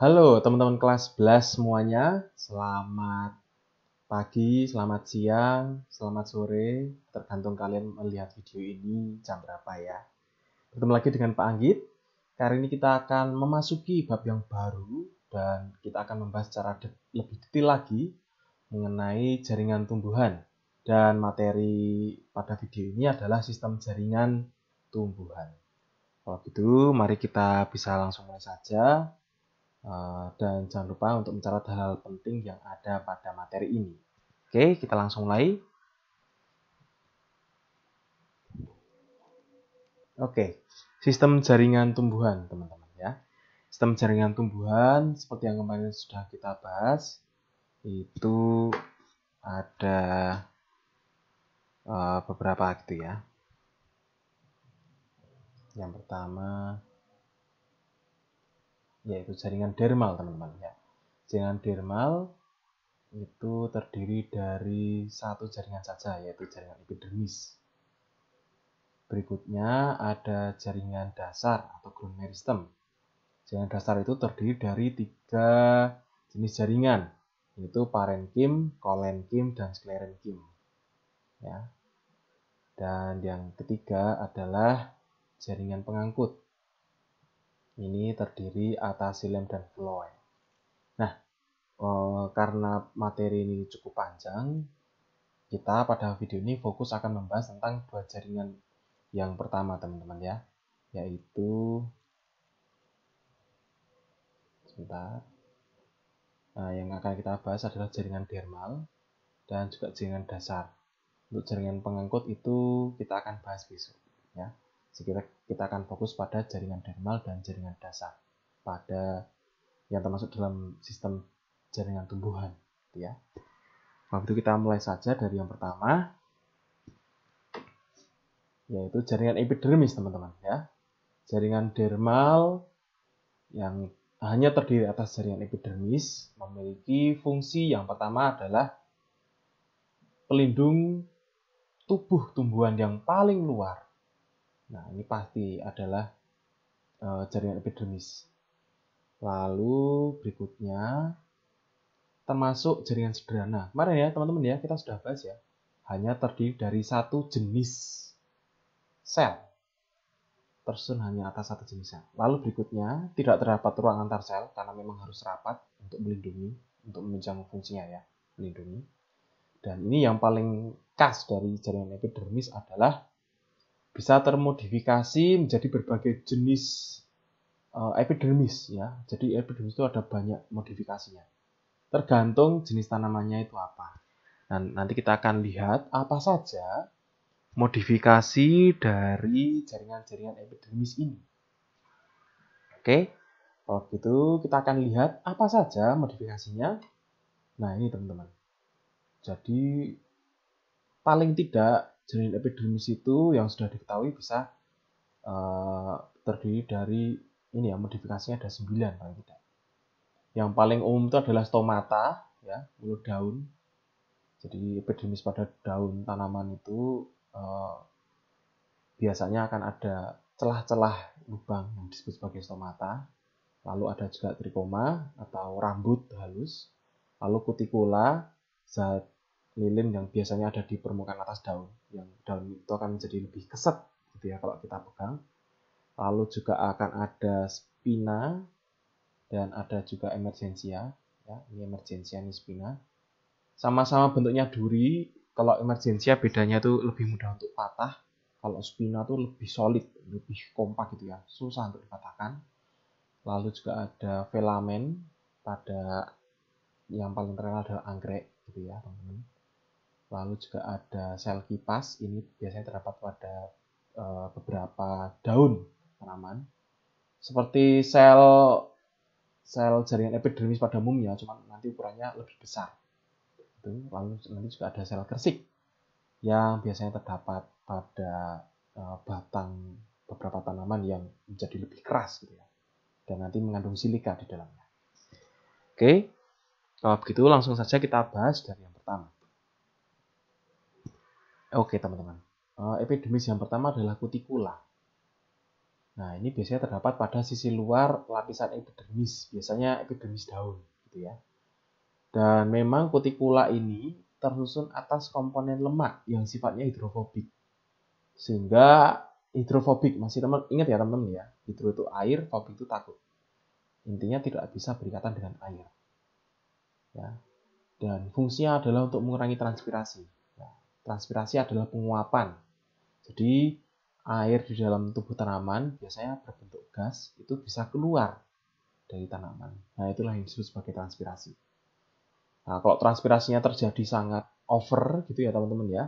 Halo teman-teman kelas 11 semuanya, selamat pagi, selamat siang, selamat sore, tergantung kalian melihat video ini jam berapa ya. Bertemu lagi dengan Pak Anggit. Kali ini kita akan memasuki bab yang baru dan kita akan membahas secara lebih detail lagi mengenai jaringan tumbuhan. Dan materi pada video ini adalah sistem jaringan tumbuhan. Kalau gitu, mari kita bisa langsung mulai saja. Dan jangan lupa untuk mencatat hal-hal penting yang ada pada materi ini. Oke, kita langsung mulai. Oke, sistem jaringan tumbuhan, teman-teman ya. Sistem jaringan tumbuhan seperti yang kemarin sudah kita bahas, itu ada beberapa gitu ya. Yang pertama yaitu jaringan dermal, teman-teman ya. Jaringan dermal itu terdiri dari satu jaringan saja, yaitu jaringan epidermis. Berikutnya ada jaringan dasar atau ground meristem. Jaringan dasar itu terdiri dari 3 jenis jaringan, yaitu parenkim, kolenkim, dan sklerenkim. Ya. Dan yang ketiga adalah jaringan pengangkut. Ini terdiri atas xilem dan phloem. Nah, karena materi ini cukup panjang, kita pada video ini fokus akan membahas tentang 2 jaringan yang pertama, teman-teman ya, yaitu yang akan kita bahas adalah jaringan dermal dan juga jaringan dasar. Untuk jaringan pengangkut itu kita akan bahas besok ya. Jadi kita akan fokus pada jaringan dermal dan jaringan dasar pada yang termasuk dalam sistem jaringan tumbuhan gitu ya. Waktu kita mulai saja dari yang pertama, yaitu jaringan epidermis, teman-teman ya. Jaringan dermal yang hanya terdiri atas jaringan epidermis memiliki fungsi yang pertama adalah pelindung tubuh tumbuhan yang paling luar. Nah, ini pasti adalah jaringan epidermis. Lalu berikutnya termasuk jaringan sederhana. Kemarin ya teman-teman ya, kita sudah bahas ya, hanya terdiri dari satu jenis sel. Tersusun hanya atas satu jenis sel. Lalu berikutnya tidak terdapat ruang antar sel karena memang harus rapat untuk melindungi, untuk menunjang fungsinya ya, melindungi. Dan ini yang paling khas dari jaringan epidermis adalah bisa termodifikasi menjadi berbagai jenis epidermis ya. Jadi epidermis itu ada banyak modifikasinya. Tergantung jenis tanamannya itu apa. Dan nanti kita akan lihat apa saja modifikasi dari jaringan-jaringan epidermis ini. Oke, kalau gitu kita akan lihat apa saja modifikasinya. Nah ini teman-teman. Jadi paling tidak jaringan epidermis itu yang sudah diketahui bisa terdiri dari ini ya, modifikasinya ada 9 paling tidak. Yang paling umum itu adalah stomata ya, mulut daun. Jadi epidermis pada daun tanaman itu biasanya akan ada celah-celah lubang yang disebut sebagai stomata. Lalu ada juga trikoma atau rambut halus. Lalu kutikula, zat lilin yang biasanya ada di permukaan atas daun. Yang daun itu akan menjadi lebih keset gitu ya kalau kita pegang. Lalu juga akan ada spina dan ada juga emergensia. Ya, ini emergensia, ini spina. Sama-sama bentuknya duri. Kalau emergensia bedanya tuh lebih mudah untuk patah. Kalau spina tuh lebih solid, lebih kompak gitu ya, susah untuk dipatahkan. Lalu juga ada filamen pada yang paling terkenal adalah anggrek gitu ya, teman-teman. Lalu juga ada sel kipas, ini biasanya terdapat pada beberapa daun tanaman. Seperti sel jaringan epidermis pada umumnya, cuma nanti ukurannya lebih besar. Lalu nanti juga ada sel kersik yang biasanya terdapat pada batang beberapa tanaman yang menjadi lebih keras gitu ya, dan nanti mengandung silika di dalamnya. Oke, kalau begitu langsung saja kita bahas dari yang pertama. Oke teman-teman, epidermis yang pertama adalah kutikula. Nah, ini biasanya terdapat pada sisi luar lapisan epidermis, biasanya epidermis daun, gitu ya. Dan memang kutikula ini tersusun atas komponen lemak yang sifatnya hidrofobik. Sehingga hidrofobik, masih teman ingat ya teman-teman ya, hidro itu air, fobik itu takut. Intinya tidak bisa berikatan dengan air. Ya. Dan fungsinya adalah untuk mengurangi transpirasi. Ya. Transpirasi adalah penguapan. Jadi air di dalam tubuh tanaman biasanya berbentuk gas itu bisa keluar dari tanaman. Nah, itulah yang disebut sebagai transpirasi. Nah, kalau transpirasinya terjadi sangat over gitu ya teman-teman ya,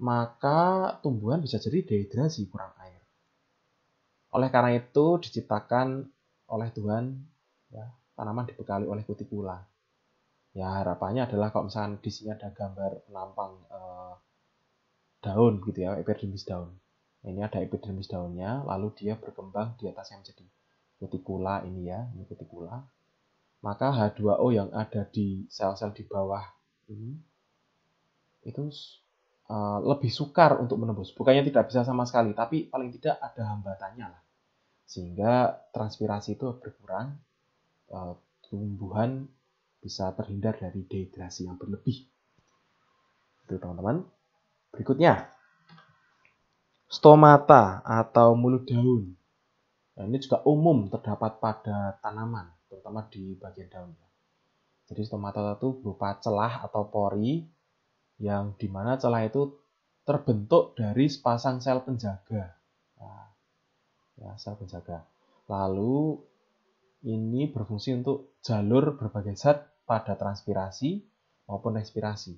maka tumbuhan bisa jadi dehidrasi, kurang air. Oleh karena itu diciptakan oleh Tuhan ya, tanaman dibekali oleh kutikula. Ya, harapannya adalah kalau misalkan di sini ada gambar penampang daun gitu ya, epidermis daun. Ini ada epidermis daunnya, lalu dia berkembang di atasnya menjadi kutikula ini ya, ini kutikula. Maka H2O yang ada di sel-sel di bawah ini itu lebih sukar untuk menembus. Bukannya tidak bisa sama sekali, tapi paling tidak ada hambatannya lah. Sehingga transpirasi itu berkurang, tumbuhan bisa terhindar dari dehidrasi yang berlebih. Itu teman-teman. Berikutnya, stomata atau mulut daun. Nah, ini juga umum terdapat pada tanaman, terutama di bagian daun. Jadi stomata itu berupa celah atau pori yang dimana celah itu terbentuk dari sepasang sel penjaga. Nah, ya, sel penjaga. Lalu ini berfungsi untuk jalur berbagai zat pada transpirasi maupun respirasi.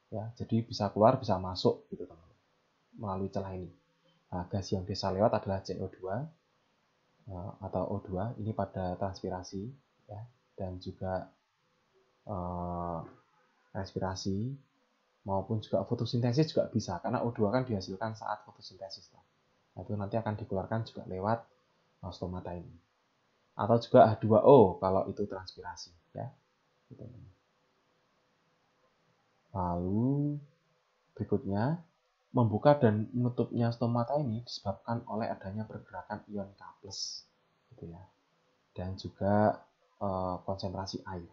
Ya, jadi bisa keluar, bisa masuk gitu teman-teman, melalui celah ini. Nah, gas yang bisa lewat adalah CO2 atau O2 ini pada transpirasi ya, dan juga respirasi maupun juga fotosintesis juga bisa, karena O2 kan dihasilkan saat fotosintesis. Nah, itu nanti akan dikeluarkan juga lewat stomata ini. Atau juga H2O kalau itu transpirasi ya. Lalu berikutnya, membuka dan menutupnya stomata ini disebabkan oleh adanya pergerakan ion K+, gitu ya. Dan juga konsentrasi air.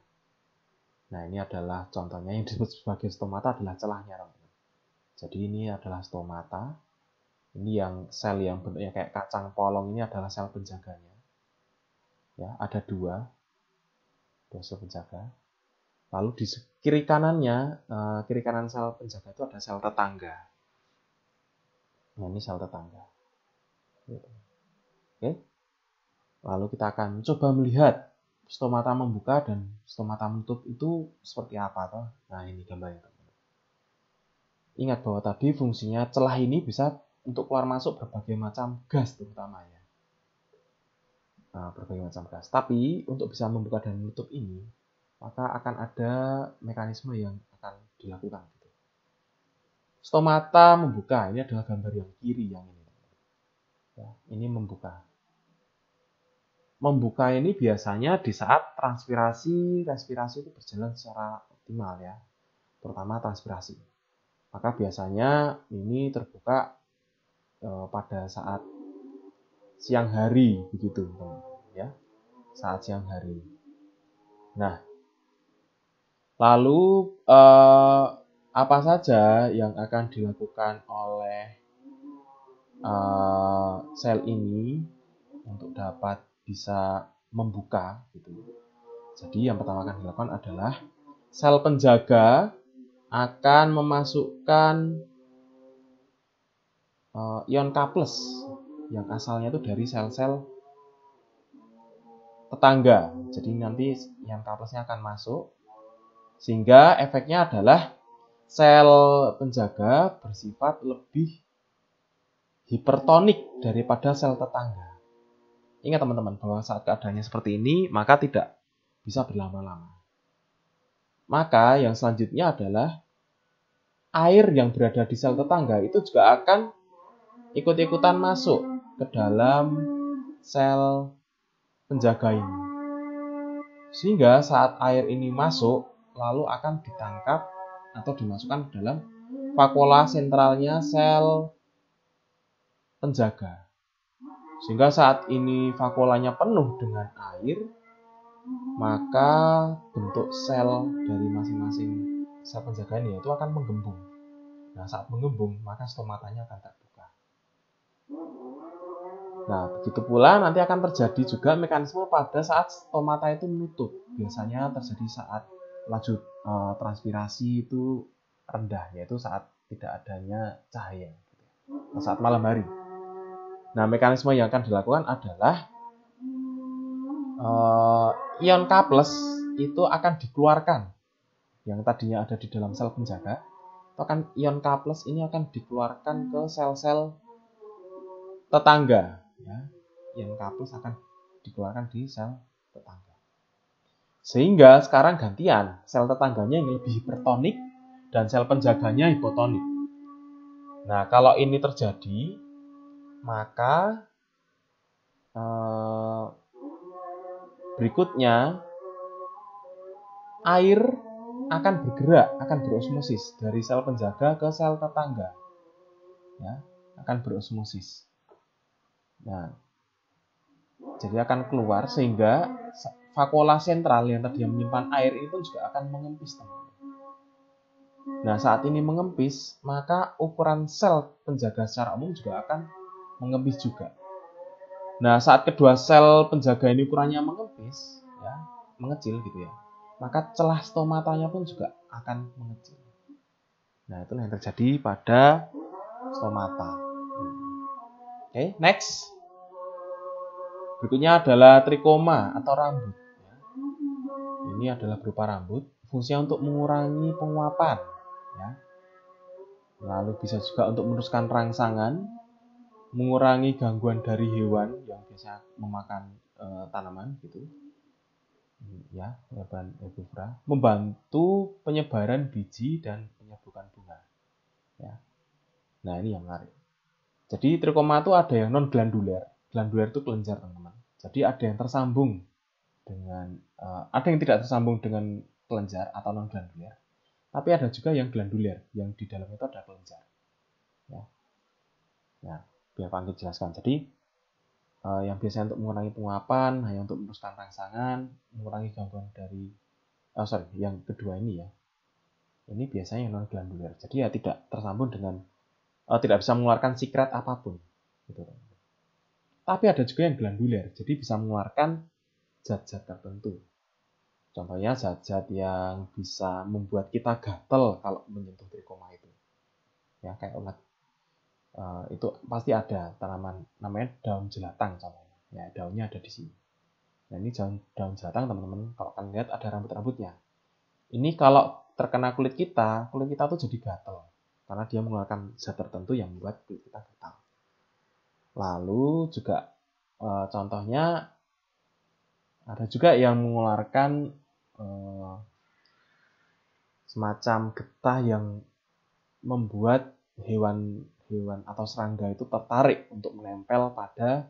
Nah, ini adalah contohnya yang disebut sebagai stomata adalah celahnya, teman-teman. Jadi ini adalah stomata. Ini yang sel yang bentuknya kayak kacang polong ini adalah sel penjaganya. Ya, ada dua sel penjaga. Lalu di kiri kanannya, kiri kanan sel penjaga itu ada sel tetangga. Nah, ini sel tetangga. Oke. Lalu kita akan coba melihat stomata membuka dan stomata menutup itu seperti apa toh. Nah, ini gambarnya. Ingat bahwa tadi fungsinya celah ini bisa untuk keluar masuk berbagai macam gas terutama ya. Nah, berbagai macam gas. Tapi untuk bisa membuka dan menutup ini, maka akan ada mekanisme yang akan dilakukan. Stomata membuka, ini adalah gambar yang kiri yang ini. Ya, ini membuka. Membuka ini biasanya di saat transpirasi, respirasi itu berjalan secara optimal ya, terutama transpirasi. Maka biasanya ini terbuka pada saat siang hari begitu, ya, saat siang hari. Nah, lalu apa saja yang akan dilakukan oleh sel ini untuk dapat bisa membuka gitu. Jadi yang pertama akan dilakukan adalah sel penjaga akan memasukkan ion K+ yang asalnya itu dari sel-sel tetangga. Jadi nanti ion K+-nya akan masuk sehingga efeknya adalah sel penjaga bersifat lebih hipertonik daripada sel tetangga. Ingat teman-teman bahwa saat keadaannya seperti ini maka tidak bisa berlama-lama. Maka yang selanjutnya adalah air yang berada di sel tetangga itu juga akan ikut-ikutan masuk ke dalam sel penjaga ini. Sehingga saat air ini masuk lalu akan ditangkap atau dimasukkan ke dalam vakuola sentralnya sel penjaga. Sehingga saat ini vakuolanya penuh dengan air, maka bentuk sel dari masing-masing sel penjaga ini itu akan menggembung. Nah, saat menggembung, maka stomatanya akan terbuka. Nah, begitu pula nanti akan terjadi juga mekanisme pada saat stomata itu menutup. Biasanya terjadi saat laju transpirasi itu rendah, yaitu saat tidak adanya cahaya, saat malam hari. Nah, mekanisme yang akan dilakukan adalah ion K+ itu akan dikeluarkan. Yang tadinya ada di dalam sel penjaga, ion K+ ini akan dikeluarkan ke sel-sel tetangga. Ya. Ion K+ akan dikeluarkan di sel tetangga. Sehingga sekarang gantian, sel tetangganya yang lebih hipertonik dan sel penjaganya hipotonik. Nah, kalau ini terjadi, maka berikutnya air akan bergerak, akan berosmosis dari sel penjaga ke sel tetangga. Ya, akan berosmosis. Nah, jadi akan keluar sehingga vakuola sentral yang tadi menyimpan air itu juga akan mengempis, teman-teman. Nah, saat ini mengempis, maka ukuran sel penjaga secara umum juga akan mengempis juga. Nah, saat kedua sel penjaga ini ukurannya mengempis, ya, mengecil gitu ya, maka celah stomatanya pun juga akan mengecil. Nah, itulah yang terjadi pada stomata. Oke, next. Berikutnya adalah trikoma atau rambut. Ini adalah berupa rambut, fungsinya untuk mengurangi penguapan. Ya. Lalu bisa juga untuk meneruskan rangsangan, mengurangi gangguan dari hewan yang biasa memakan tanaman gitu. Ya, hewan herbivora, membantu penyebaran biji dan penyerbukan bunga. Ya. Nah, ini yang menarik. Jadi trikoma itu ada yang non glandular. Glandular itu kelenjar, teman-teman. Jadi ada yang tersambung dengan ada yang tidak tersambung dengan kelenjar atau non glandular. Tapi ada juga yang glandular, yang di dalam itu ada kelenjar. Ya. Nah, biar Pak Anggit jelaskan. Jadi yang biasanya untuk mengurangi penguapan, hanya untuk meneruskan rangsangan, mengurangi gangguan dari yang kedua ini ya. Ini biasanya non glandular. Jadi ya tidak tersambung dengan tidak bisa mengeluarkan sikret apapun. Gitu. Tapi ada juga yang glandular, jadi bisa mengeluarkan zat-zat tertentu. Contohnya zat-zat yang bisa membuat kita gatel kalau menyentuh trikoma itu. Ya, kayak ulat. Itu pasti ada tanaman namanya daun jelatang contohnya. Ya, daunnya ada di sini. Nah, ini daun jelatang, teman-teman. Kalau kalian lihat ada rambut-rambutnya. Ini kalau terkena kulit kita tuh jadi gatel. Karena dia mengeluarkan zat tertentu yang membuat kulit kita gatal. Lalu juga contohnya ada juga yang mengeluarkan semacam getah yang membuat hewan atau serangga itu tertarik untuk menempel pada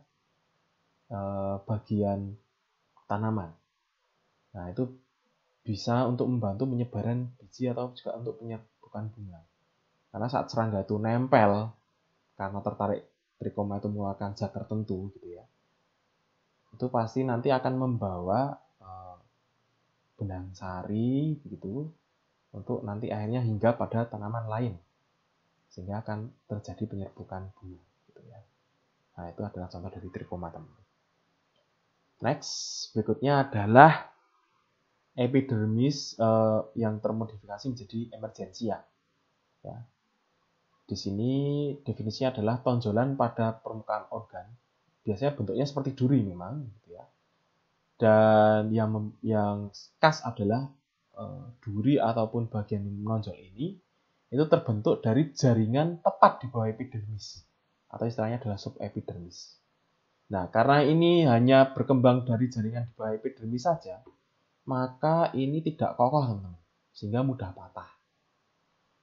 bagian tanaman. Nah, itu bisa untuk membantu penyebaran biji atau juga untuk penyerbukan bunga. Karena saat serangga itu nempel karena tertarik trikoma itu mengeluarkan zat tertentu gitu ya. Itu pasti nanti akan membawa benang sari begitu untuk nanti akhirnya hingga pada tanaman lain sehingga akan terjadi penyerbukan bunga gitu ya. Nah, itu adalah contoh dari trikoma, teman-teman. Next, berikutnya adalah epidermis yang termodifikasi menjadi emergensia. Ya. Di sini definisinya adalah tonjolan pada permukaan organ. Biasanya bentuknya seperti duri memang gitu ya. Dan yang khas adalah duri ataupun bagian yang menonjol ini itu terbentuk dari jaringan tepat di bawah epidermis atau istilahnya adalah subepidermis. Nah, karena ini hanya berkembang dari jaringan di bawah epidermis saja, maka ini tidak kokoh, teman-teman, sehingga mudah patah.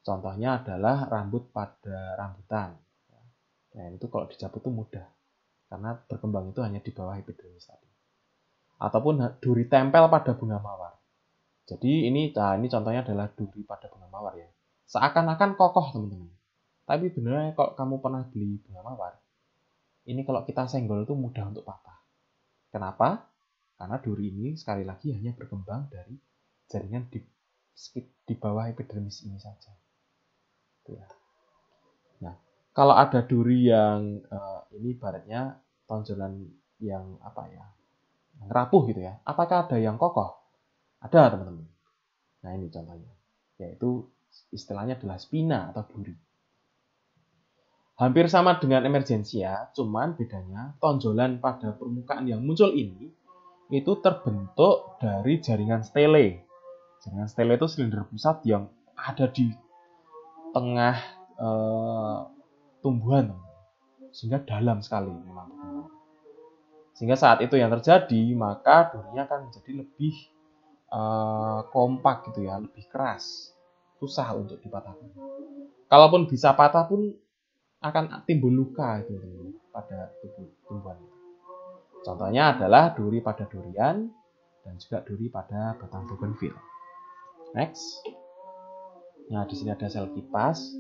Contohnya adalah rambut pada rambutan. Nah, itu kalau dicabut itu mudah karena berkembang itu hanya di bawah epidermis tadi. Ataupun duri tempel pada bunga mawar. Jadi ini contohnya adalah duri pada bunga mawar ya. Seakan-akan kokoh, teman-teman. Tapi benernya kalau kamu pernah beli bunga mawar, ini kalau kita senggol itu mudah untuk patah. Kenapa? Karena duri ini sekali lagi hanya berkembang dari jaringan di bawah epidermis ini saja. Nah, kalau ada duri yang ini ibaratnya tonjolan yang rapuh gitu ya. Apakah ada yang kokoh? Ada, teman-teman. Nah, ini contohnya. Yaitu istilahnya adalah spina atau duri. Hampir sama dengan emergensia, cuman bedanya tonjolan pada permukaan yang muncul ini itu terbentuk dari jaringan stele. Jaringan stele itu silinder pusat yang ada di tengah tumbuhan, sehingga dalam sekali memang. Sehingga saat itu yang terjadi, maka durinya akan menjadi lebih kompak gitu ya, lebih keras, susah untuk dipatahkan. Kalaupun bisa patah pun akan timbul luka itu pada tubuh tumbuhan. Contohnya adalah duri pada durian dan juga duri pada batang bougainville. Next. Nah, di sini ada sel kipas.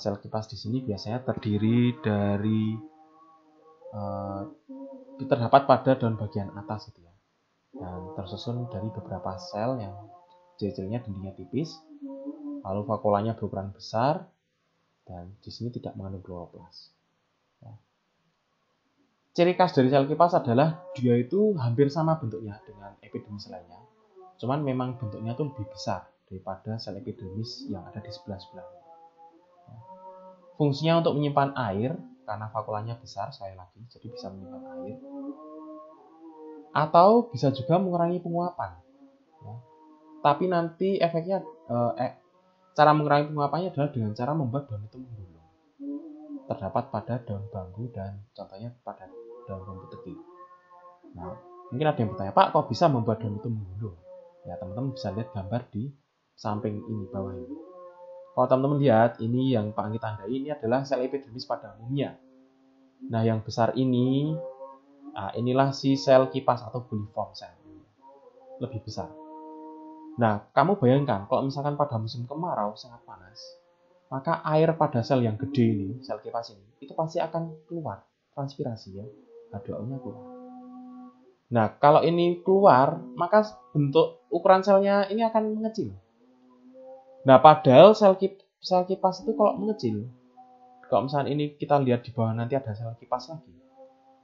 Sel kipas di sini biasanya terdiri dari terdapat pada daun bagian atas gitu ya. Dan tersusun dari beberapa sel yang ciri-cirinya dindingnya tipis, lalu vakulanya berukuran besar, dan di sini tidak mengandung kloroplas. Ya. Ciri khas dari sel kipas adalah dia itu hampir sama bentuknya dengan epidermis lainnya, cuman memang bentuknya tuh lebih besar daripada sel epidermis yang ada di sebelah-sebelah. Ya. Fungsinya untuk menyimpan air karena vakulanya besar, sekali lagi, jadi bisa menyimpan air. Atau bisa juga mengurangi penguapan. Ya. Tapi nanti efeknya, cara mengurangi penguapannya adalah dengan cara membuat daun itu menggulung. Terdapat pada daun bambu dan contohnya pada daun bambu teki. Nah, mungkin ada yang bertanya, Pak, kok bisa membuat daun itu menggulung? Ya, teman-teman bisa lihat gambar di samping ini, bawah ini. Kalau teman-teman lihat, ini yang Pak Anggi tandai, ini adalah sel epidermis pada umumnya. Nah, yang besar ini, inilah si sel kipas atau buliform cell. Lebih besar. Nah, kamu bayangkan, kalau misalkan pada musim kemarau sangat panas, maka air pada sel yang gede ini, sel kipas ini, itu pasti akan keluar, transpirasi ya, H2O-nya keluar. Nah, kalau ini keluar, maka bentuk ukuran selnya ini akan mengecil. Nah, padahal sel kipas itu kalau mengecil, kalau misalnya ini kita lihat di bawah nanti ada sel kipas lagi,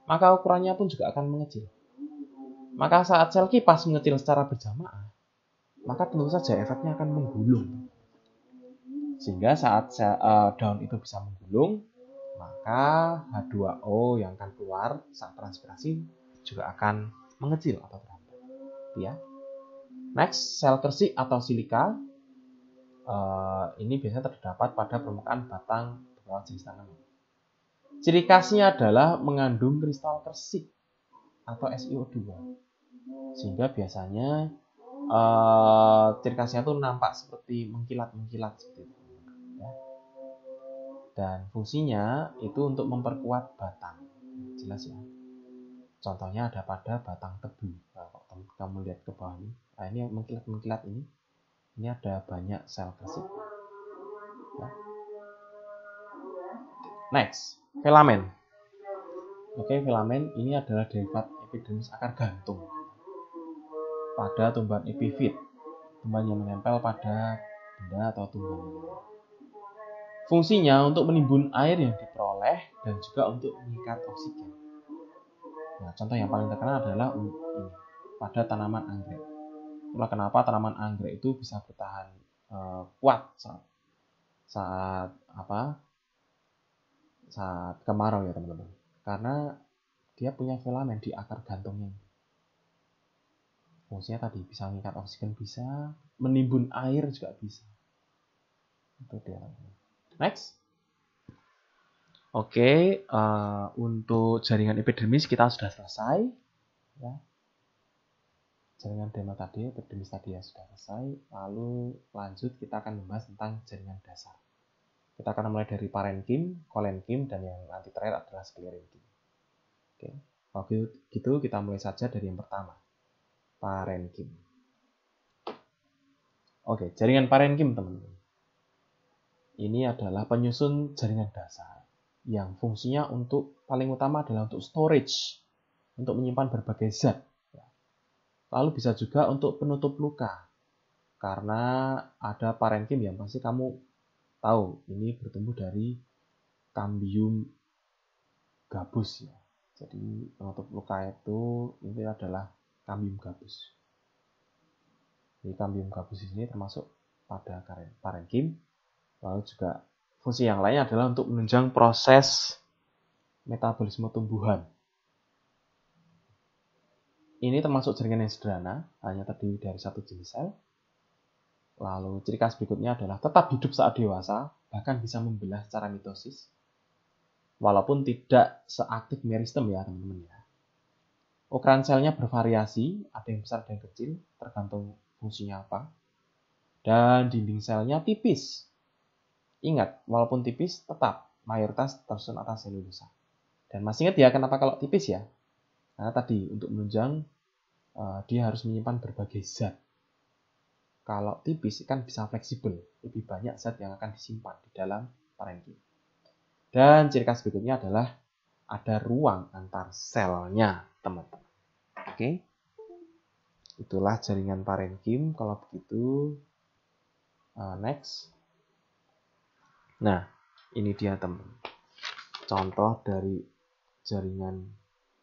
maka ukurannya pun juga akan mengecil. Maka saat sel kipas mengecil secara berjamaah, maka tentu saja efeknya akan menggulung. Sehingga saat daun itu bisa menggulung, maka H2O yang akan keluar saat transpirasi juga akan mengecil atau terhambat. Ya. Next, sel kersik atau silika. Ini biasanya terdapat pada permukaan batang beberapa jenis tanaman. Ciri khasnya adalah mengandung kristal kersik atau SiO2. Sehingga biasanya ciri khasnya itu nampak seperti mengkilat-mengkilat seperti itu. Ya. Dan fungsinya itu untuk memperkuat batang. Jelas ya. Contohnya ada pada batang tebu. Nah, kalau kamu lihat ke bawah ini, ini yang mengkilat-mengkilat ini ada banyak sel kersik. Ya. Next, filamen. Oke, filamen ini adalah derivat epidermis akar gantung pada tumbuhan epifit, tumbuhan yang menempel pada benda atau tumbuhan. Fungsinya untuk menimbun air yang diperoleh dan juga untuk mengikat oksigen. Nah, contoh yang paling terkenal adalah ini pada tanaman anggrek. Itulah kenapa tanaman anggrek itu bisa bertahan kuat saat kemarau ya teman-teman. Karena dia punya filamen di akar gantungnya. Fungsinya tadi bisa mengikat oksigen, bisa menimbun air juga bisa. Itu dia. Next. Oke, untuk jaringan epidermis kita sudah selesai. Ya. Jaringan derma tadi, epidermis tadi ya sudah selesai. Lalu lanjut kita akan membahas tentang jaringan dasar. Kita akan mulai dari parenkim, kolenkim, dan yang nanti terakhir adalah sklerenkim. Oke, kalau gitu kita mulai saja dari yang pertama, parenkim. Oke, jaringan parenkim teman-teman. Ini adalah penyusun jaringan dasar. yang fungsinya untuk paling utama adalah untuk storage, untuk menyimpan berbagai zat. Lalu bisa juga untuk penutup luka, karena ada parenkim yang pasti kamu tahu ini bertumbuh dari Cambium gabus ya. Jadi penutup luka itu ini adalah Cambium gabus. Jadi Cambium gabus ini termasuk pada parenkim. Lalu juga fungsi yang lainnya adalah untuk menunjang proses metabolisme tumbuhan. Ini termasuk jaringan yang sederhana, hanya terdiri dari satu jenis sel. Lalu ciri khas berikutnya adalah tetap hidup saat dewasa, bahkan bisa membelah secara mitosis. Walaupun tidak seaktif meristem ya teman-teman ya. Ukuran selnya bervariasi, ada yang besar, ada yang kecil, tergantung fungsinya apa. Dan dinding selnya tipis. Ingat, walaupun tipis, tetap mayoritas tersusun atas selulosa. Dan masih ingat ya kenapa kalau tipis ya? Karena tadi untuk menunjang dia harus menyimpan berbagai zat. Kalau tipis kan bisa fleksibel, lebih banyak zat yang akan disimpan di dalam parenkim. Dan ciri khas berikutnya adalah ada ruang antar selnya, teman-teman. Oke, itulah jaringan parenkim. Kalau begitu, next. Nah, ini dia teman. Contoh dari jaringan,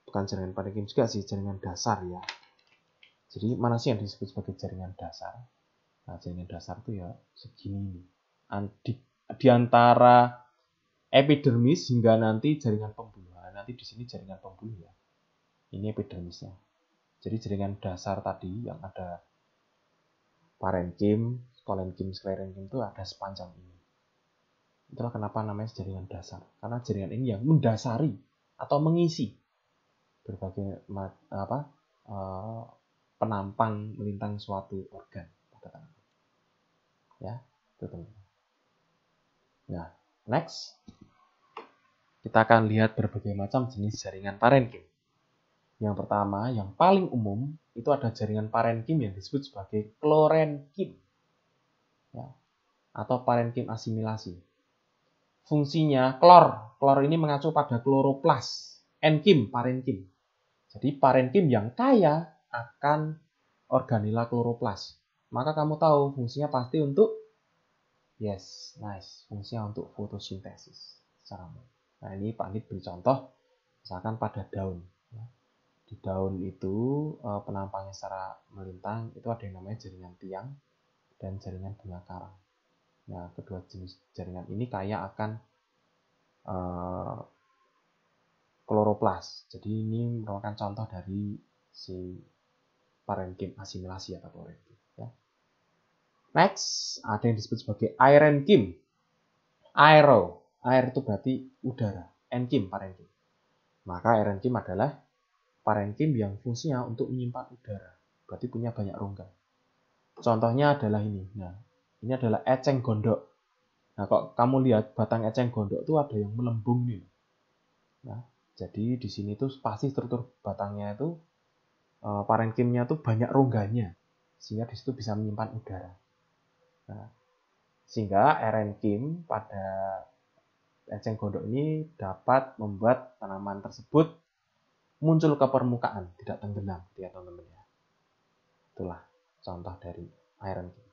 bukan jaringan parenkim juga sih, jaringan dasar ya. Jadi mana sih yang disebut sebagai jaringan dasar? Nah, jaringan dasar itu ya segini nih. Di antara epidermis hingga nanti jaringan pembuluh. Nah, nanti di sini jaringan pembuluh ya. Ini epidermisnya. Jadi jaringan dasar tadi yang ada parenkim, kolenkim, sklerenkim itu ada sepanjang ini. Itulah kenapa namanya jaringan dasar. Karena jaringan ini yang mendasari atau mengisi berbagai penampang melintang suatu organ pada tangan. Ya, itu teman-teman. Nah, next kita akan lihat berbagai macam jenis jaringan parenkim. Yang pertama, yang paling umum itu ada jaringan parenkim yang disebut sebagai klorenkim, ya, atau parenkim asimilasi. Fungsinya klor ini mengacu pada kloroplas, enkim, parenkim. Jadi parenkim yang kaya akan organela kloroplas. Maka kamu tahu fungsinya pasti untuk fungsinya untuk fotosintesis. Nah, ini Pak Nid beri contoh, misalkan pada daun. Di daun itu penampangnya secara melintang itu ada yang namanya jaringan tiang dan jaringan bunga karang. Nah, kedua jenis jaringan ini kaya akan kloroplas. Jadi ini merupakan contoh dari si parenkim asimilasi atau klorenkim. Ya. Next, ada yang disebut sebagai aerenkim. Air itu berarti udara. Enkim, parenkim. Maka aerenkim adalah parenkim yang fungsinya untuk menyimpan udara. Berarti punya banyak rongga. Contohnya adalah ini. Nah, ini adalah eceng gondok. Nah, kok kamu lihat batang eceng gondok itu ada yang melembung nih. Nah, jadi di sini tuh pasti struktur batangnya itu parenkimnya tuh banyak rongganya. Sehingga di situ bisa menyimpan udara. Nah, sehingga aerenkim pada eceng gondok ini dapat membuat tanaman tersebut muncul ke permukaan, tidak tenggelam, ya teman-teman ya. Itulah contoh dari aerenkim.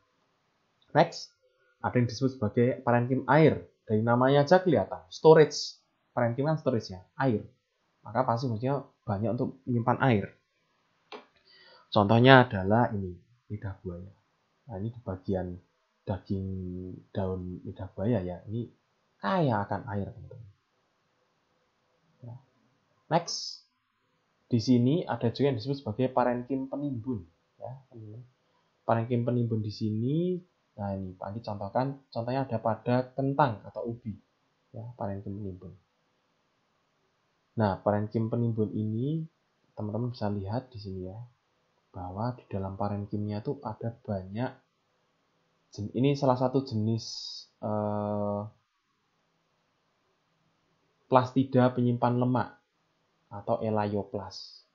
Next, ada yang disebut sebagai parenkim air. Dari namanya aja kelihatan, storage. Parenkim kan storage ya, air. Maka pasti maksudnya banyak untuk menyimpan air. Contohnya adalah ini, lidah buaya. Nah, ini di bagian daging daun lidah buaya ya, ini kaya akan air, teman-teman. Ya. Next, di sini ada juga yang disebut sebagai parenkim penimbun. Ya, parenkim penimbun di sini, nah ini Pak Andi contohkan, contohnya ada pada kentang atau ubi. Ya, parenkim penimbun. Nah, parenkim penimbun ini teman-teman bisa lihat di sini ya, bahwa di dalam parenkimnya itu ada banyak. Ini salah satu jenis plastida penyimpan lemak atau elaioplas.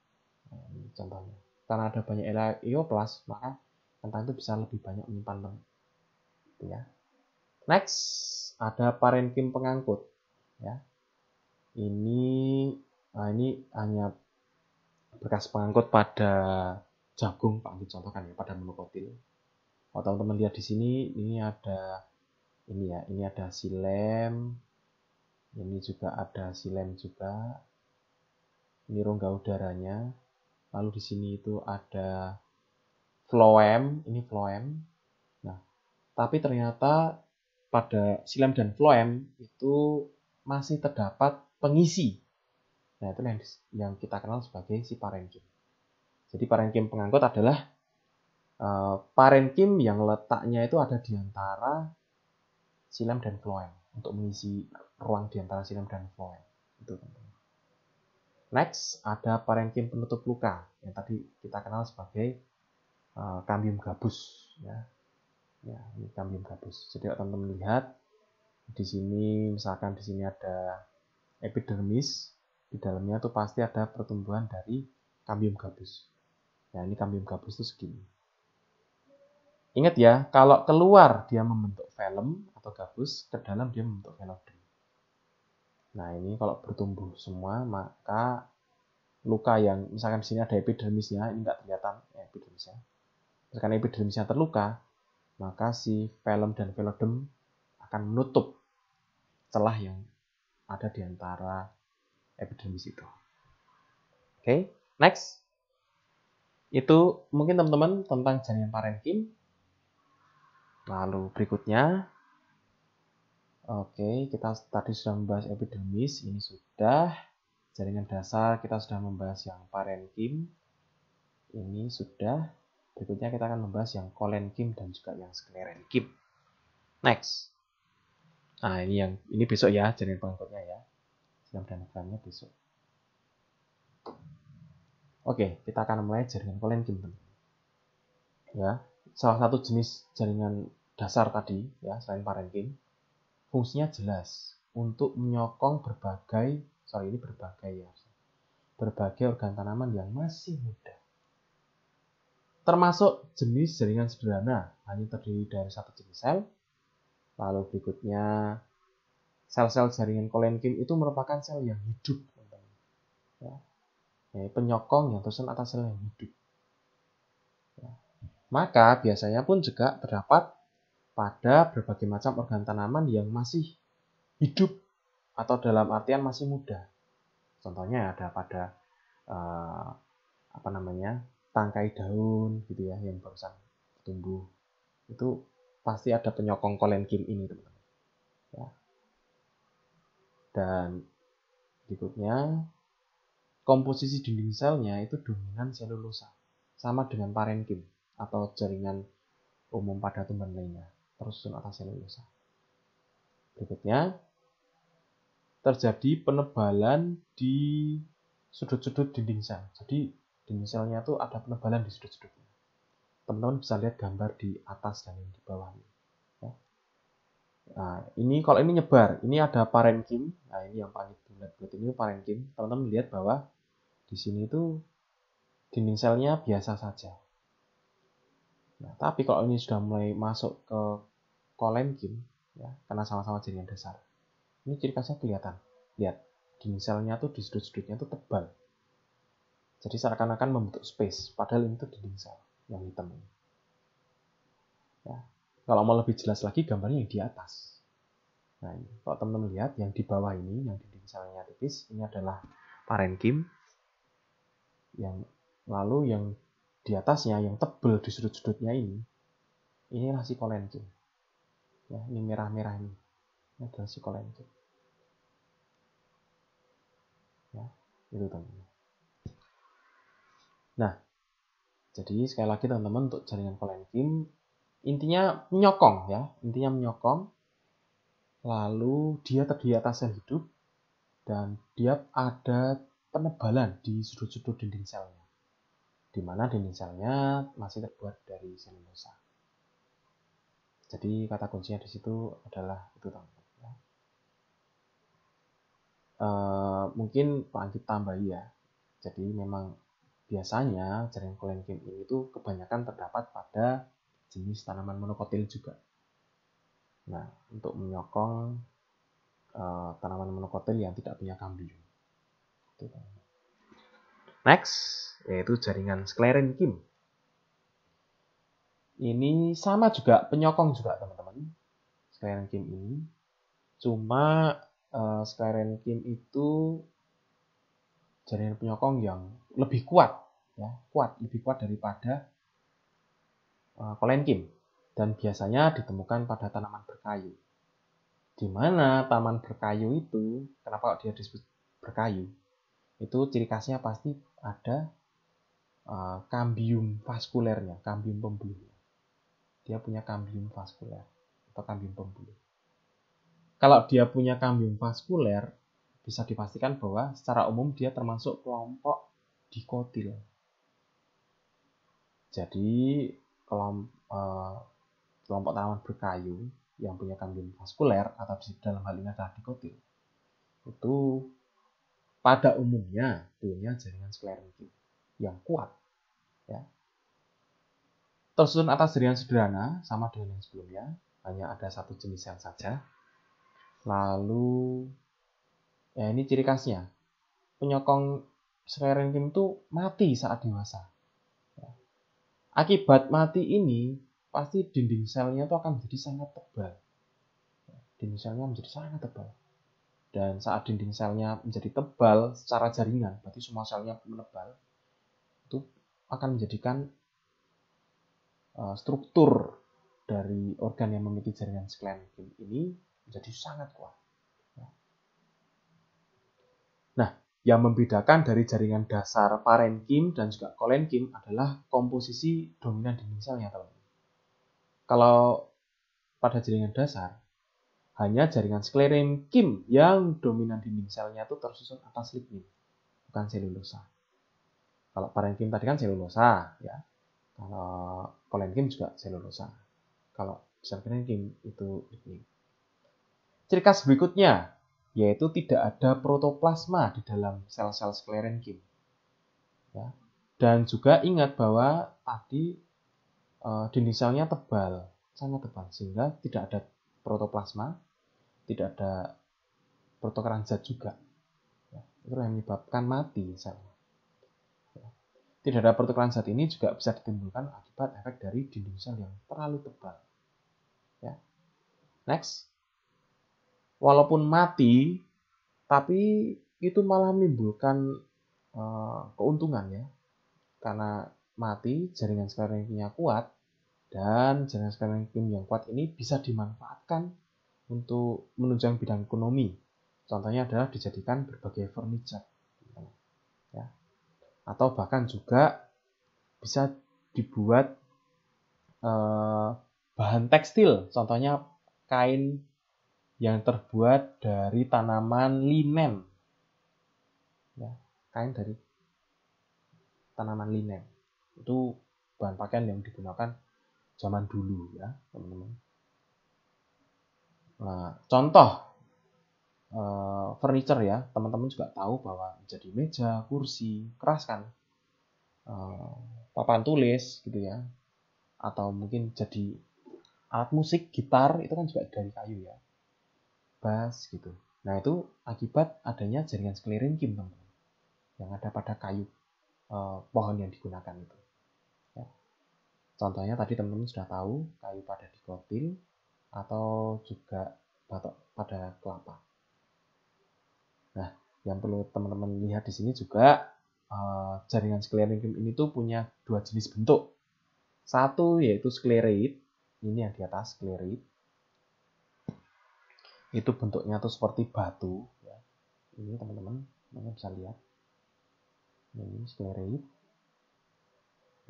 Nah, ini contohnya. Karena ada banyak elaioplas, maka kentang itu bisa lebih banyak menyimpan lemak. Ya. Next, ada parenkim pengangkut. Ya. Ini hanya bekas pengangkut pada jagung, Pak Anggit contohkan ya, pada monokotil. Kalau teman-teman lihat di sini, ini ada silem, ini juga ada silem juga. Ini rongga udaranya. Lalu di sini itu ada floem, ini floem. Nah, tapi ternyata pada silem dan floem itu masih terdapat pengisi. Nah, itu yang kita kenal sebagai si parenkim. Jadi parenkim pengangkut adalah parenkim yang letaknya itu ada di antara silem dan floem untuk mengisi ruang di antara silem dan floem. Itu teman-teman. Next, ada parenkim penutup luka yang tadi kita kenal sebagai cambium gabus. Ya, ini cambium gabus. Jadi kalau teman-teman lihat di sini, misalkan di sini ada epidermis, di dalamnya tuh pasti ada pertumbuhan dari cambium gabus. Nah, ini cambium gabus itu segini. Ingat ya, kalau keluar dia membentuk velum atau gabus, ke dalam dia membentuk velodem. Nah, ini kalau bertumbuh semua, maka luka yang misalkan di sini ada epidermisnya, ini nggak kelihatan epidermisnya. Misalkan epidermisnya terluka, maka si velum dan velodem akan menutup celah yang ada di antara epidermis itu. Oke, next. Itu mungkin teman-teman tentang jaringan parenkim. Lalu berikutnya, oke, kita tadi sudah membahas epidermis, ini sudah. Jaringan dasar kita sudah membahas yang parenkim, ini sudah. Berikutnya kita akan membahas yang kolenkim dan juga yang sklerenkim. Next. Nah, ini besok ya, jaringan pengangkutnya ya. Silem dan floemnya besok. Oke, kita akan mulai jaringan kolenkim. Ya, salah satu jenis jaringan dasar tadi ya, selain parenkim, fungsinya jelas untuk menyokong berbagai organ tanaman yang masih muda. Termasuk jenis jaringan sederhana, hanya terdiri dari satu jenis sel. Lalu berikutnya, sel-sel jaringan kolenkim itu merupakan sel yang hidup. Ya, penyokong yang tersusun atas sel yang hidup. Ya. Maka biasanya pun juga terdapat pada berbagai macam organ tanaman yang masih hidup atau dalam artian masih muda. Contohnya ada pada tangkai daun gitu ya, yang barusan tumbuh. Itu pasti ada penyokong kolenkim ini, teman-teman. Ya. Dan berikutnya, komposisi dinding selnya itu dominan selulosa, sama dengan parenkim atau jaringan umum pada tumbuhan lainnya, tersusun atas selulosa. Berikutnya, terjadi penebalan di sudut-sudut dinding sel. Jadi dinding selnya itu ada penebalan di sudut-sudutnya. Teman-teman bisa lihat gambar di atas dan di bawah. Ya. Nah, kalau ini nyebar, ini ada parenkim. Nah, ini yang paling bulat ini parenkim. Teman-teman lihat bahwa di sini itu dinding selnya biasa saja. Nah, tapi kalau ini sudah mulai masuk ke kolenkim, ya, karena sama-sama jaringan dasar, ini ciri khasnya kelihatan. Lihat, dinding selnya tuh di sudut-sudutnya tuh tebal. Jadi seakan-akan membentuk space, padahal ini tuh dinding sel yang hitam ini. Ya. Kalau mau lebih jelas lagi, gambarnya yang di atas. Nah, ini. Kalau teman-teman lihat, yang di bawah ini, yang dinding selnya tipis, ini adalah parenkim. Lalu yang di atasnya, yang tebal di sudut-sudutnya ini adalah si kolenkim. Ya, ini merah-merah ini adalah si kolenkim. Ya, itu teman-teman. Nah, jadi sekali lagi teman-teman, untuk jaringan kolenkim intinya menyokong, lalu dia terdiri atas sel hidup dan dia ada penebalan di sudut-sudut dinding selnya, di mana dinding selnya masih terbuat dari selulosa. Jadi kata kuncinya di situ adalah itu, teman-teman. Ya. Mungkin Pak Anggit tambahi ya. Jadi memang biasanya jaringan kolenkim ini tuh kebanyakan terdapat pada jenis tanaman monokotil juga. Nah, untuk menyokong tanaman monokotil yang tidak punya kambium. Next, yaitu jaringan sklerenkim. Ini sama juga, penyokong juga teman-teman. Sklerenkim ini. Cuma sklerenkim itu jaringan penyokong yang lebih kuat, ya, lebih kuat daripada kolenkim. Dan biasanya ditemukan pada tanaman berkayu. Di mana tanaman berkayu itu, kenapa dia disebut berkayu? Itu ciri khasnya pasti ada kambium vaskulernya, kambium pembuluhnya. Dia punya kambium vaskuler atau kambium pembuluh. Kalau dia punya kambium vaskuler, bisa dipastikan bahwa secara umum dia termasuk kelompok dikotil. Jadi kelompok tanaman berkayu yang punya kambium vaskuler atau dalam hal ini adalah dikotil, itu pada umumnya punya jaringan sklerenkim yang kuat, ya. Tersusun atas jaringan sederhana sama dengan yang sebelumnya, hanya ada satu jenis sel saja. Lalu, ya ini ciri khasnya, penyokong sklerenkim itu mati saat dewasa. Akibat mati ini, pasti dinding selnya itu akan menjadi sangat tebal. Dinding selnya menjadi sangat tebal. Dan saat dinding selnya menjadi tebal secara jaringan, berarti semua selnya menebal, itu akan menjadikan struktur dari organ yang memiliki jaringan sklerenkim ini menjadi sangat kuat. Nah, yang membedakan dari jaringan dasar parenkim dan juga kolenkim adalah komposisi dominan dinding selnya, teman-teman. Kalau pada jaringan dasar, hanya jaringan sklerenkim yang dominan dinding selnya itu tersusun atas lignin, bukan selulosa. Kalau parenkim tadi kan selulosa, ya. Kalau kolenkim juga selulosa. Kalau sklerenkim itu lignin. Ciri khas berikutnya yaitu tidak ada protoplasma di dalam sel-sel sklerenkim. Ya. Dan juga ingat bahwa tadi dinding selnya tebal, sangat tebal, sehingga tidak ada protoplasma, tidak ada protokeran zat juga. Ya. Itu yang menyebabkan mati selnya. Tidak ada protokeran zat ini juga bisa ditimbulkan akibat efek dari dinding sel yang terlalu tebal. Ya. Next. Walaupun mati, tapi itu malah menimbulkan keuntungan, ya. Karena mati, jaringan sklerenkim kuat, dan jaringan sklerenkim yang kuat ini bisa dimanfaatkan untuk menunjang bidang ekonomi. Contohnya adalah dijadikan berbagai furniture, ya. Atau bahkan juga bisa dibuat bahan tekstil, contohnya kain yang terbuat dari tanaman linen, ya, kain dari tanaman linen itu bahan pakaian yang digunakan zaman dulu, ya teman-teman. Nah, contoh furniture, ya, teman-teman juga tahu bahwa menjadi meja, kursi, keras kan, papan tulis gitu, ya, atau mungkin jadi alat musik, gitar itu kan juga dari kayu, ya, bass gitu. Nah, itu akibat adanya jaringan sklerenkim, teman-teman, yang ada pada kayu pohon yang digunakan itu, ya. Contohnya tadi teman-teman sudah tahu kayu pada dikotil atau juga batok pada kelapa. Nah, yang perlu teman-teman lihat di sini juga jaringan sklerenkim ini tuh punya dua jenis bentuk. Satu yaitu sklereid, ini yang di atas sklereid. Itu bentuknya tuh seperti batu, ya. Ini teman-teman bisa lihat. Ini sklereid.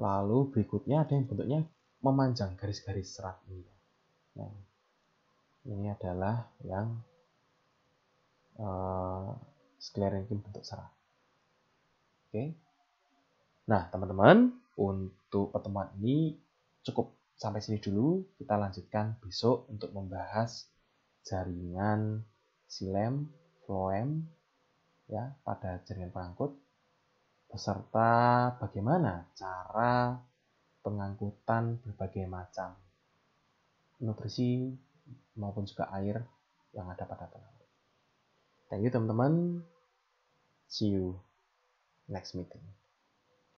Lalu berikutnya ada yang bentuknya memanjang garis-garis serat ini. Nah, ini adalah yang sklerenkim bentuk serat. Oke. Nah, teman-teman, untuk pertemuan ini cukup sampai sini dulu. Kita lanjutkan besok untuk membahas jaringan xilem, floem, ya, pada jaringan pengangkut, beserta bagaimana cara pengangkutan berbagai macam nutrisi maupun juga air yang ada pada tanaman. Thank you teman-teman. See you next meeting.